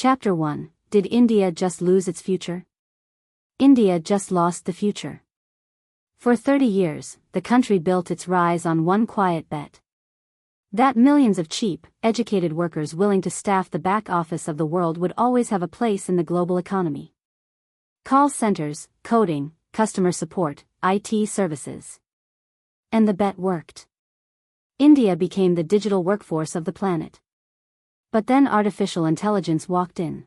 Chapter 1. Did India just lose its future? India just lost the future. For 30 years, the country built its rise on one quiet bet. That millions of cheap, educated workers willing to staff the back office of the world would always have a place in the global economy. Call centers, coding, customer support, IT services. And the bet worked. India became the digital workforce of the planet. But then artificial intelligence walked in.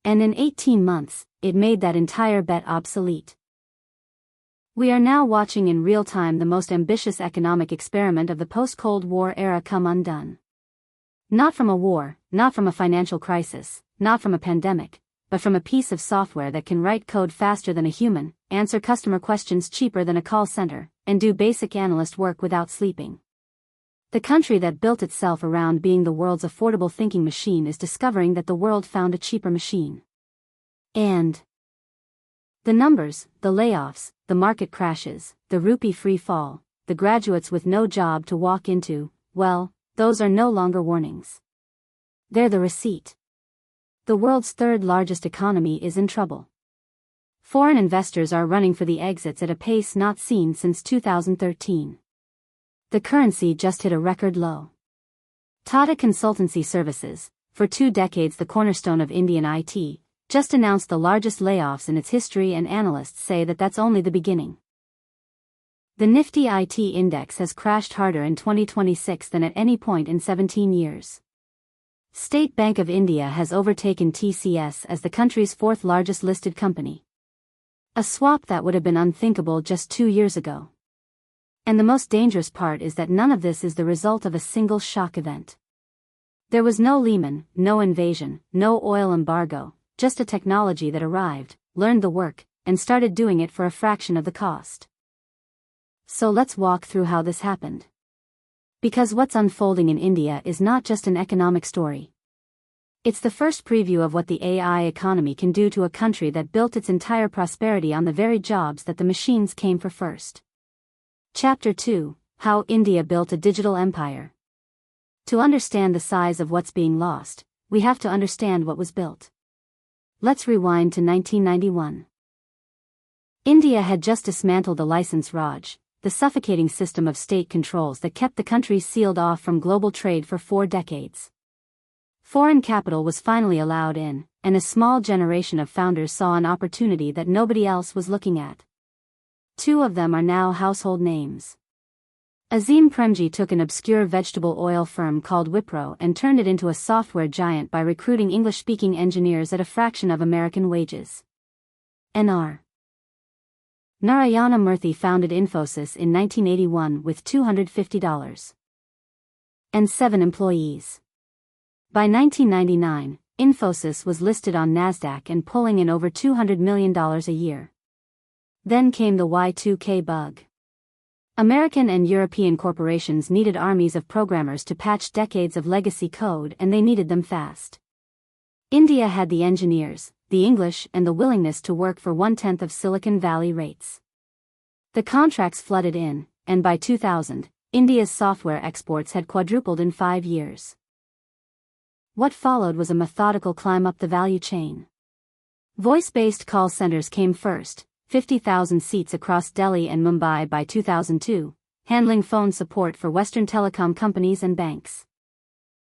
And in 18 months, it made that entire bet obsolete. We are now watching in real time the most ambitious economic experiment of the post-Cold War era come undone. Not from a war, not from a financial crisis, not from a pandemic, but from a piece of software that can write code faster than a human, answer customer questions cheaper than a call center, and do basic analyst work without sleeping. The country that built itself around being the world's affordable thinking machine is discovering that the world found a cheaper machine. And the numbers, the layoffs, the market crashes, the rupee free fall, the graduates with no job to walk into, well, those are no longer warnings. They're the receipt. The world's third largest economy is in trouble. Foreign investors are running for the exits at a pace not seen since 2013. The currency just hit a record low. Tata Consultancy Services, for 2 decades the cornerstone of Indian IT, just announced the largest layoffs in its history, and analysts say that that's only the beginning. The Nifty IT index has crashed harder in 2026 than at any point in 17 years. State Bank of India has overtaken TCS as the country's 4th largest listed company. A swap that would have been unthinkable just 2 years ago. And the most dangerous part is that none of this is the result of a single shock event. There was no Lehman, no invasion, no oil embargo, just a technology that arrived, learned the work, and started doing it for a fraction of the cost. So let's walk through how this happened. Because what's unfolding in India is not just an economic story. It's the first preview of what the AI economy can do to a country that built its entire prosperity on the very jobs that the machines came for first. Chapter 2. How India Built a Digital Empire. To understand the size of what's being lost, we have to understand what was built. Let's rewind to 1991. India had just dismantled the license Raj, the suffocating system of state controls that kept the country sealed off from global trade for 4 decades. Foreign capital was finally allowed in, and a small generation of founders saw an opportunity that nobody else was looking at. 2 of them are now household names. Azim Premji took an obscure vegetable oil firm called Wipro and turned it into a software giant by recruiting English-speaking engineers at a fraction of American wages. N.R. Narayana Murthy founded Infosys in 1981 with $250 and 7 employees. By 1999, Infosys was listed on NASDAQ and pulling in over $200 million a year. Then came the Y2K bug. American and European corporations needed armies of programmers to patch decades of legacy code, and they needed them fast. India had the engineers, the English, and the willingness to work for 1/10 of Silicon Valley rates. The contracts flooded in, and by 2000, India's software exports had quadrupled in 5 years. What followed was a methodical climb up the value chain. Voice-based call centers came first, 50,000 seats across Delhi and Mumbai by 2002, handling phone support for Western telecom companies and banks.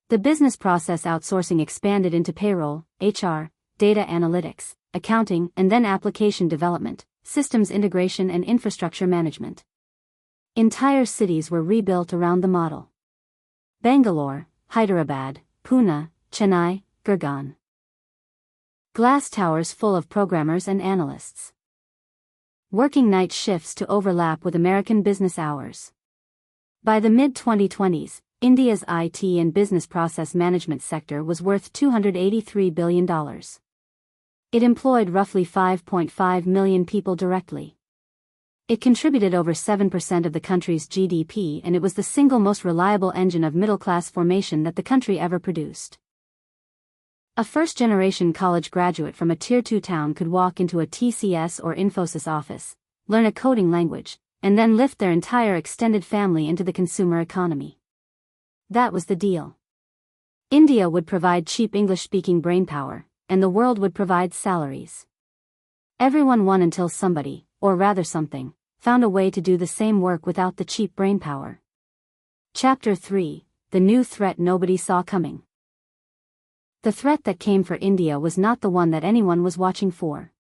The business process outsourcing expanded into payroll, HR, data analytics, accounting, and then application development, systems integration, and infrastructure management. Entire cities were rebuilt around the model. Bangalore, Hyderabad, Pune, Chennai, Gurgaon. Glass towers full of programmers and analysts. Working night shifts to overlap with American business hours. By the mid-2020s, India's IT and business process management sector was worth $283 billion. It employed roughly 5.5 million people directly. It contributed over 7% of the country's GDP, and it was the single most reliable engine of middle-class formation that the country ever produced. A first-generation college graduate from a Tier 2 town could walk into a TCS or Infosys office, learn a coding language, and then lift their entire extended family into the consumer economy. That was the deal. India would provide cheap English-speaking brainpower, and the world would provide salaries. Everyone won until somebody, or rather something, found a way to do the same work without the cheap brainpower. Chapter 3: The New Threat Nobody Saw Coming. The threat that came for India was not the one that anyone was watching for.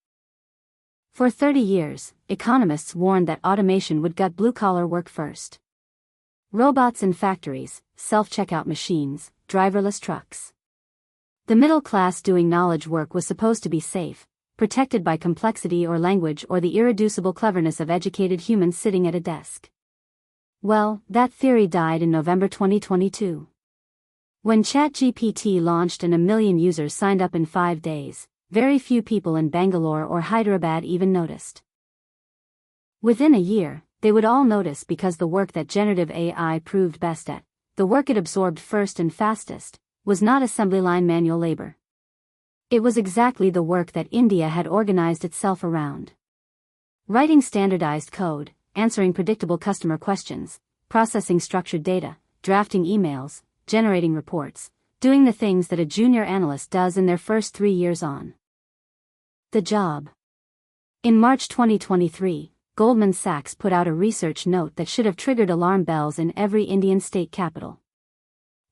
For 30 years, economists warned that automation would gut blue-collar work first. Robots in factories, self-checkout machines, driverless trucks. The middle class doing knowledge work was supposed to be safe, protected by complexity or language or the irreducible cleverness of educated humans sitting at a desk. Well, that theory died in November 2022. When ChatGPT launched and 1 million users signed up in 5 days, very few people in Bangalore or Hyderabad even noticed. Within a year, they would all notice because the work that generative AI proved best at, the work it absorbed first and fastest, was not assembly line manual labor. It was exactly the work that India had organized itself around. Writing standardized code, answering predictable customer questions, processing structured data, drafting emails, generating reports, doing the things that a junior analyst does in their first 3 years on the job. In March 2023, Goldman Sachs put out a research note that should have triggered alarm bells in every Indian state capital.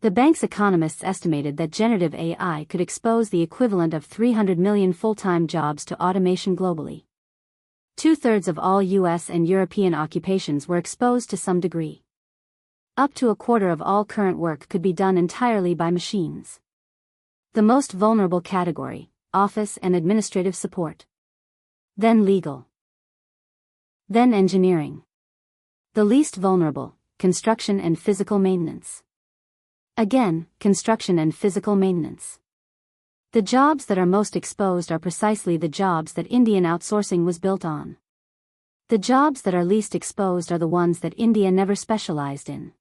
The bank's economists estimated that generative AI could expose the equivalent of 300 million full-time jobs to automation globally. 2/3 of all US and European occupations were exposed to some degree. Up to 1/4 of all current work could be done entirely by machines. The most vulnerable category, office and administrative support. Then legal. Then engineering. The least vulnerable, construction and physical maintenance. Again, construction and physical maintenance. The jobs that are most exposed are precisely the jobs that Indian outsourcing was built on. The jobs that are least exposed are the ones that India never specialized in.